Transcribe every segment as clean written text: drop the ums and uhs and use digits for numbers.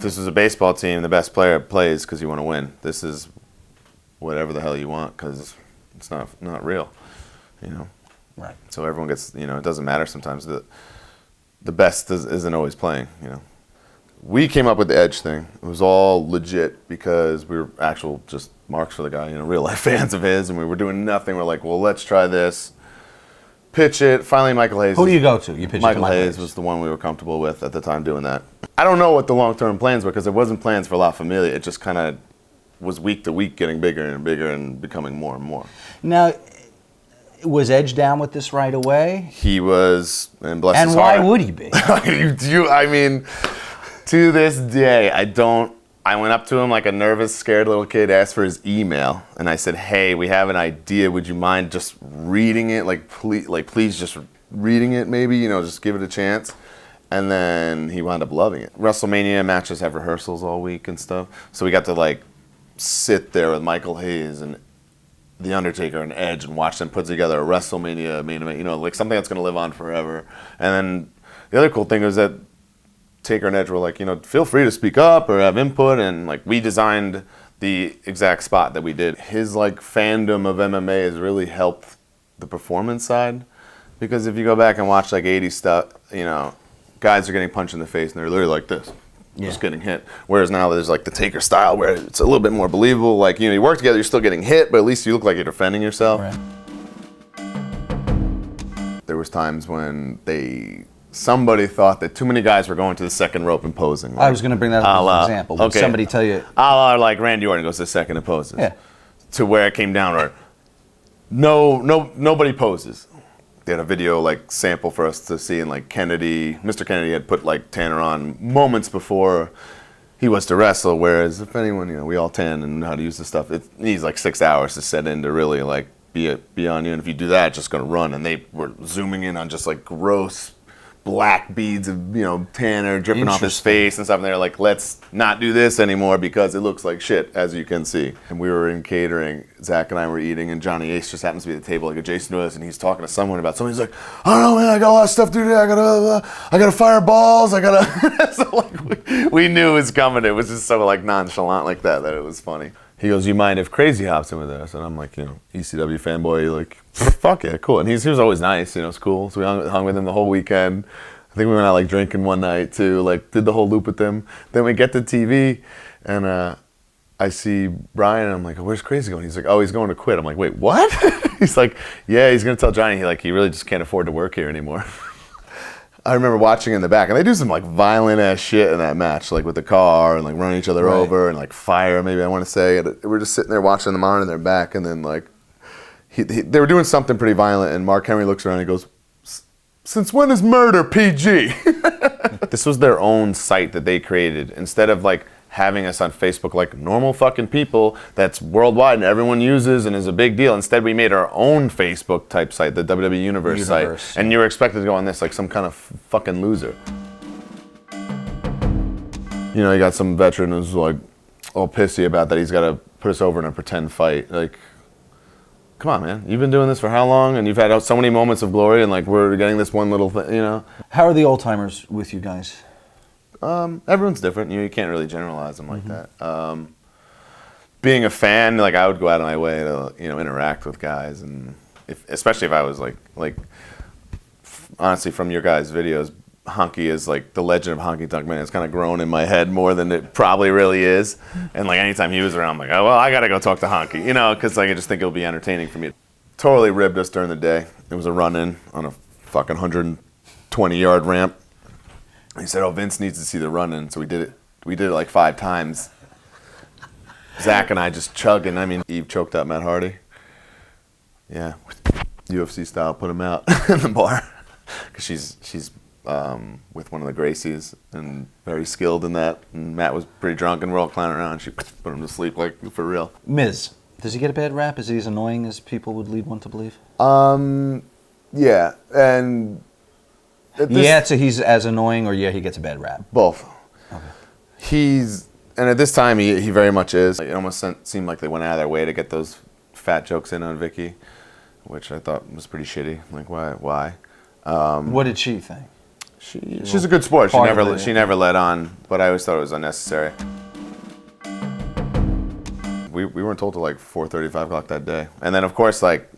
this was a baseball team, the best player plays because you want to win. This is whatever the hell you want because it's not real, you know. Right. So everyone gets, you know, it doesn't matter sometimes. The best isn't always playing, you know. We came up with the edge thing. It was all legit because we were actual just marks for the guy, you know, real life fans of his, and we were doing nothing. We're like, well, let's try this. Pitch it. Finally, Michael Hayes. Who do you go to? You pitch Michael it to Hayes was the one we were comfortable with at the time doing that. I don't know what the long-term plans were because there wasn't plans for La Familia. It just kind of was week to week getting bigger and bigger and becoming more and more. Now, was Edge down with this right away? He was, and bless his heart. heart. And why would he be? I mean, to this day, I went up to him like a nervous, scared little kid, asked for his email, and I said, hey, we have an idea. Would you mind just reading it? Please just reading it maybe, you know, just give it a chance. And then he wound up loving it. WrestleMania matches have rehearsals all week and stuff. So we got to like sit there with Michael Hayes and The Undertaker and Edge and watch them put together a WrestleMania main event, you know, like something that's going to live on forever. And then the other cool thing was that Taker and Edge were like, you know, feel free to speak up or have input, and like we designed the exact spot that we did. His like fandom of MMA has really helped the performance side, because if you go back and watch like 80s stuff, you know, guys are getting punched in the face and they're literally like this, just getting hit. Whereas now there's like the Taker style where it's a little bit more believable. Like, you know, you work together, you're still getting hit, but at least you look like you're defending yourself. Right. There was times when somebody thought that too many guys were going to the second rope and posing. Like, I was going to bring that up as an example. Would somebody tell you? Like Randy Orton goes to the second and poses. Yeah. To where it came down where nobody poses. They had a video like sample for us to see, and like Mr. Kennedy had put like Tanner on moments before he was to wrestle. Whereas if anyone, you know, we all tan and know how to use this stuff. It needs like 6 hours to set in to really like be on you. And if you do that, it's just going to run. And they were zooming in on just like gross black beads of, you know, Tanner dripping off his face and stuff, and they're like, let's not do this anymore because it looks like shit, as you can see. And we were in catering, Zach and I were eating, and Johnny Ace just happens to be at the table like Jason was, and he's talking to someone about something. He's like, I don't know, man, I got a lot of stuff to do today. I gotta fire balls. So like we knew it was coming. It was just so like nonchalant like that it was funny. He goes, you mind if Crazy hops in with us? And I'm like, you know, ECW fanboy, like, fuck yeah, cool. And he was always nice, you know, it's cool. So we hung with him the whole weekend. I think we went out like drinking one night too, like did the whole loop with them. Then we get to TV and I see Brian and I'm like, oh, where's Crazy going? He's like, oh, he's going to quit. I'm like, wait, what? He's like, yeah, he's going to tell Johnny he really just can't afford to work here anymore. I remember watching in the back, and they do some like violent ass shit in that match, like with the car and like running each other over and like fire, maybe I want to say. And we're just sitting there watching the monitor in their back, and then like they were doing something pretty violent, and Mark Henry looks around and he goes, since when is murder PG? This was their own site that they created. Instead of like having us on Facebook like normal fucking people that's worldwide and everyone uses and is a big deal. Instead, we made our own Facebook type site, the WWE Universe site. And you were expected to go on this like some kind of fucking loser. You know, you got some veteran who's like all pissy about that he's got to put us over in a pretend fight. Like, come on, man. You've been doing this for how long? And you've had so many moments of glory, and like we're getting this one little thing, you know? How are the old timers with you guys? Everyone's different. You can't really generalize them like that. Being a fan, like I would go out of my way to, you know, interact with guys, and especially if I was like honestly, from your guys' videos, Honky is like the legend of Honky Tonk Man. It's kind of grown in my head more than it probably really is. And like anytime he was around, I'm like, oh well, I gotta go talk to Honky, you know, because like I just think it'll be entertaining for me. Totally ribbed us during the day. It was a run-in on a fucking 120-yard ramp. He said, oh, Vince needs to see the run-in, so we did it like 5 times. Zach and I just chugging. I mean, Eve choked out Matt Hardy. Yeah, UFC style, put him out in the bar. Because she's with one of the Gracies and very skilled in that. And Matt was pretty drunk and we're all clowning around. She put him to sleep, like, for real. Miz, does he get a bad rap? Is he as annoying as people would lead one to believe? Yeah, and... So he's as annoying, or he gets a bad rap? Both. Okay. And at this time, he very much is. It almost seemed like they went out of their way to get those fat jokes in on Vicky, which I thought was pretty shitty. Like, why? What did she think? She's a good sport. She never let on, but I always thought it was unnecessary. We weren't told till like 4:30, 5 o'clock that day, and then of course like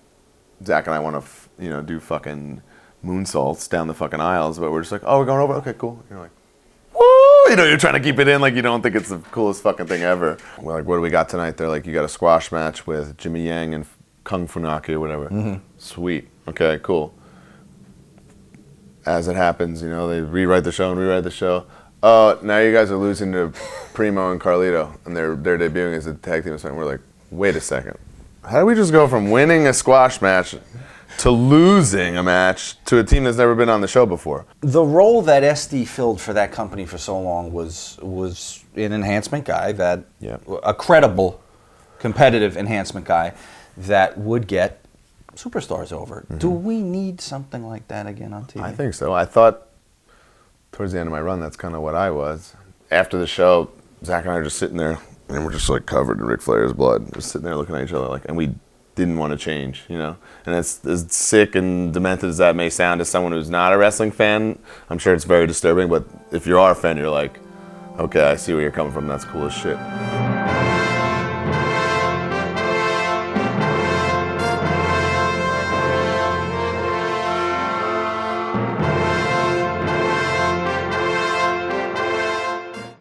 Zach and I want to do fucking moonsaults down the fucking aisles, but we're just like, oh, we're going over. Okay, cool. And you're like, woo! You're trying to keep it in, like you don't think it's the coolest fucking thing ever. We're like, what do we got tonight? They're like, you got a squash match with Jimmy Yang and Kung Funaki or whatever. Mm-hmm. Sweet. Okay, cool. As it happens, they rewrite the show. Oh, now you guys are losing to Primo and Carlito, and they're debuting as a tag team. And we're like, wait a second. How do we just go from winning a squash match to losing a match to a team that's never been on the show before? The role that SD filled for that company for so long was an enhancement guy, a credible, competitive enhancement guy that would get superstars over. Mm-hmm. Do we need something like that again on TV? I think so. I thought towards the end of my run, that's kind of what I was. After the show, Zach and I are just sitting there, and we're just like covered in Ric Flair's blood, just sitting there looking at each other and we didn't want to change, And it's as sick and demented as that may sound to someone who's not a wrestling fan. I'm sure it's very disturbing, but if you are a fan, you're like, okay, I see where you're coming from. That's cool as shit.